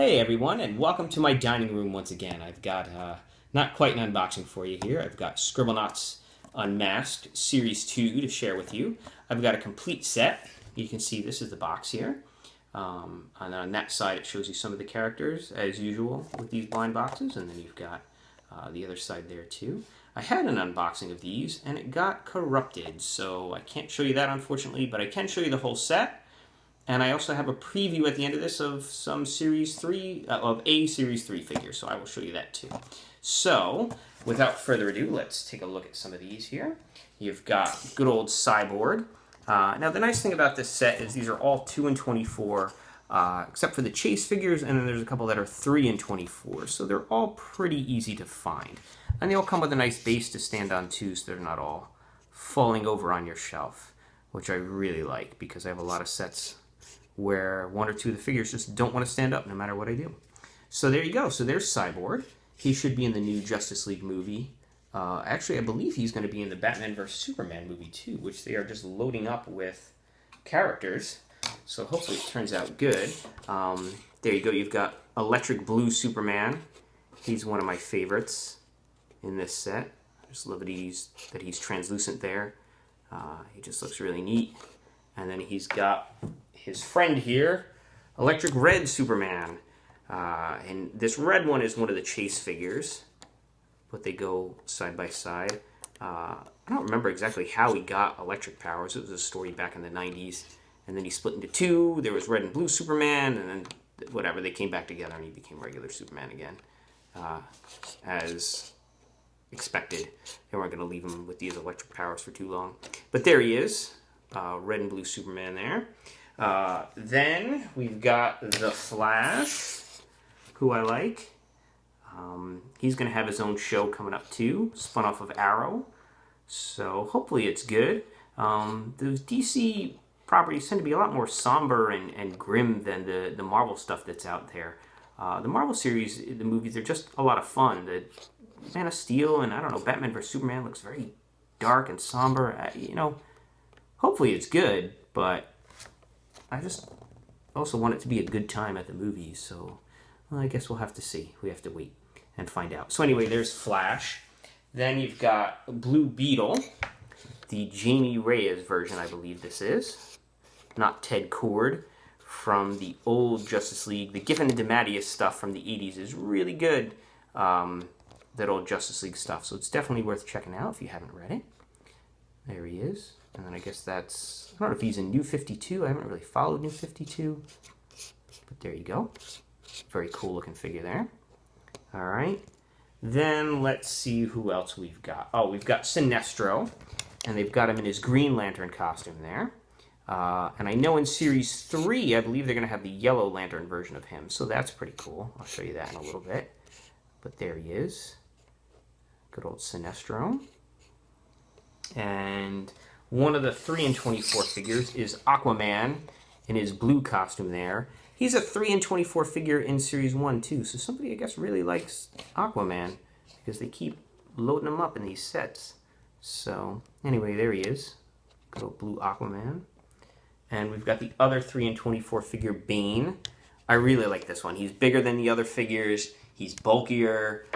Hey everyone, and welcome to my dining room once again. I've got not quite an unboxing for you here. I've got Scribblenauts Unmasked Series 2 to share with you. I've got a complete set. You can see this is the box here. And on that side it shows you some of the characters as usual with these blind boxes, and then you've got the other side there too. I had an unboxing of these and it got corrupted, so I can't show you that unfortunately, but I can show you the whole set. And I also have a preview at the end of this of some Series 3, of a Series 3 figure, so I will show you that too. So, without further ado, let's take a look at some of these here. You've got good old Cyborg. Now, the nice thing about this set is these are all 2 and 24, except for the Chase figures, and then there's a couple that are 3 and 24, so they're all pretty easy to find. And they all come with a nice base to stand on too, so they're not all falling over on your shelf, which I really like, because I have a lot of sets where one or two of the figures just don't want to stand up no matter what I do. So there you go. So there's Cyborg. He should be in the new Justice League movie. Actually, I believe he's going to be in the Batman vs. Superman movie too, which they are just loading up with characters. So hopefully it turns out good. There you go. You've got Electric Blue Superman. He's one of my favorites in this set. I just love that he's translucent there. He just looks really neat. And then he's got his friend here, Electric Red Superman. And this red one is one of the Chase figures, but they go side by side. I don't remember exactly how he got electric powers. It was a story back in the 90s. And then he split into two. There was Red and Blue Superman, and then whatever, they came back together and he became regular Superman again. As expected. They weren't going to leave him with these electric powers for too long. But there he is. Red and Blue Superman there. Then we've got the Flash, who I like. He's going to have his own show coming up too, spun off of Arrow. So hopefully it's good. The DC properties tend to be a lot more somber and grim than the Marvel stuff that's out there. The Marvel series, the movies, they're just a lot of fun. The Man of Steel and, I don't know, Batman vs. Superman looks very dark and somber. You know, hopefully it's good, but I just also want it to be a good time at the movies, so well, I guess we'll have to see. We have to wait and find out. So anyway, there's Flash. Then you've got Blue Beetle, the Jamie Reyes version, I believe this is. Not Ted Kord from the old Justice League. The Giffen and DeMatteis stuff from the 80s is really good, that old Justice League stuff, so it's definitely worth checking out if you haven't read it. There he is. And then I guess that's, I don't know if he's in New 52. I haven't really followed New 52. But there you go. Very cool looking figure there. All right. Then let's see who else we've got. Oh, we've got Sinestro. And they've got him in his Green Lantern costume there. And I know in Series 3, I believe they're going to have the Yellow Lantern version of him. So that's pretty cool. I'll show you that in a little bit. But there he is. Good old Sinestro. And one of the 3 and 24 figures is Aquaman in his blue costume there. He's a 3 and 24 figure in Series 1 too, so somebody I guess really likes Aquaman because they keep loading him up in these sets. So anyway, there he is. Good old blue Aquaman. And we've got the other 3 and 24 figure, Bane. I really like this one. He's bigger than the other figures. He's bulkier.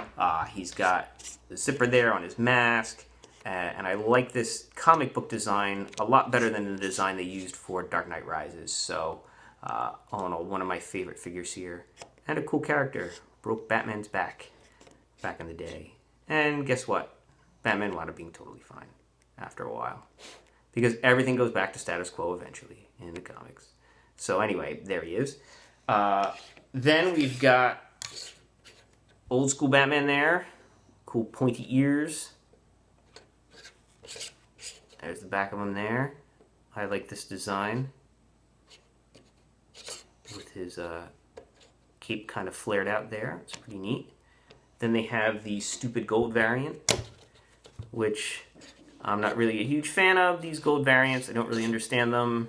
He's got the zipper there on his mask. And I like this comic book design a lot better than the design they used for Dark Knight Rises. So, all in all, one of my favorite figures here. And a cool character. Broke Batman's back in the day. And guess what? Batman wound up being totally fine after a while. Because everything goes back to status quo eventually in the comics. So anyway, there he is. Then we've got old school Batman there. Cool pointy ears. There's the back of him there. I like this design. With his cape kind of flared out there. It's pretty neat. Then they have the stupid gold variant, which I'm not really a huge fan of, these gold variants. I don't really understand them.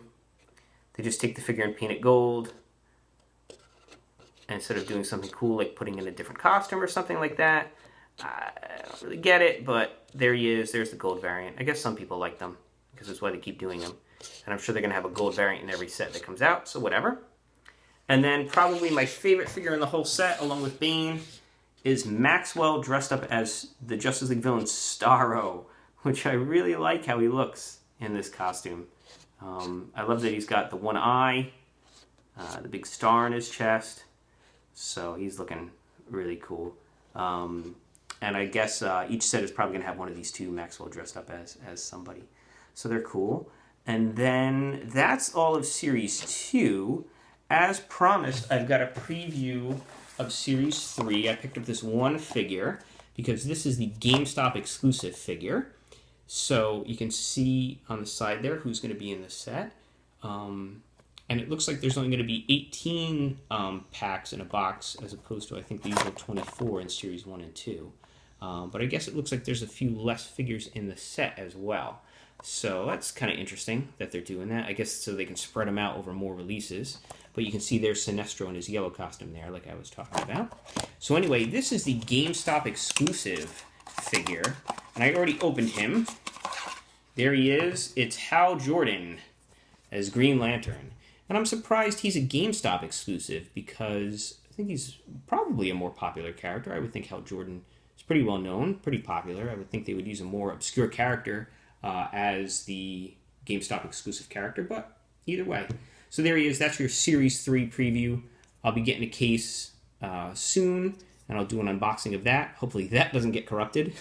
They just take the figure and paint it gold. And instead of doing something cool like putting in a different costume or something like that. I don't really get it, but there he is. There's the gold variant. I guess some people like them because that's why they keep doing them. And I'm sure they're going to have a gold variant in every set that comes out, so whatever. And then probably my favorite figure in the whole set, along with Bane, is Maxwell dressed up as the Justice League villain Starro, which I really like how he looks in this costume. I love that he's got the one eye, the big star in his chest, so he's looking really cool. And I guess each set is probably going to have one of these two Maxwell dressed up as somebody. So they're cool. And then that's all of Series 2. As promised, I've got a preview of Series 3. I picked up this one figure because this is the GameStop exclusive figure. So you can see on the side there who's going to be in the set. And it looks like there's only going to be 18 packs in a box as opposed to, I think, the usual 24 in Series 1 and 2. But I guess it looks like there's a few less figures in the set as well. So that's kind of interesting that they're doing that. I guess so they can spread them out over more releases. But you can see there's Sinestro in his yellow costume there, like I was talking about. So anyway, this is the GameStop exclusive figure. And I already opened him. There he is. It's Hal Jordan as Green Lantern. And I'm surprised he's a GameStop exclusive because I think he's probably a more popular character. I would think Hal Jordan is pretty well known, pretty popular. I would think they would use a more obscure character as the GameStop exclusive character, but either way. So there he is. That's your Series 3 preview. I'll be getting a case soon, and I'll do an unboxing of that. Hopefully that doesn't get corrupted,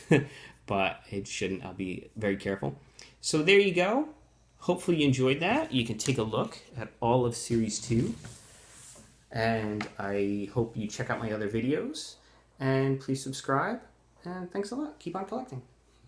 but it shouldn't. I'll be very careful. So there you go. Hopefully you enjoyed that. You can take a look at all of Series 2. And I hope you check out my other videos. And please subscribe. And thanks a lot. Keep on collecting.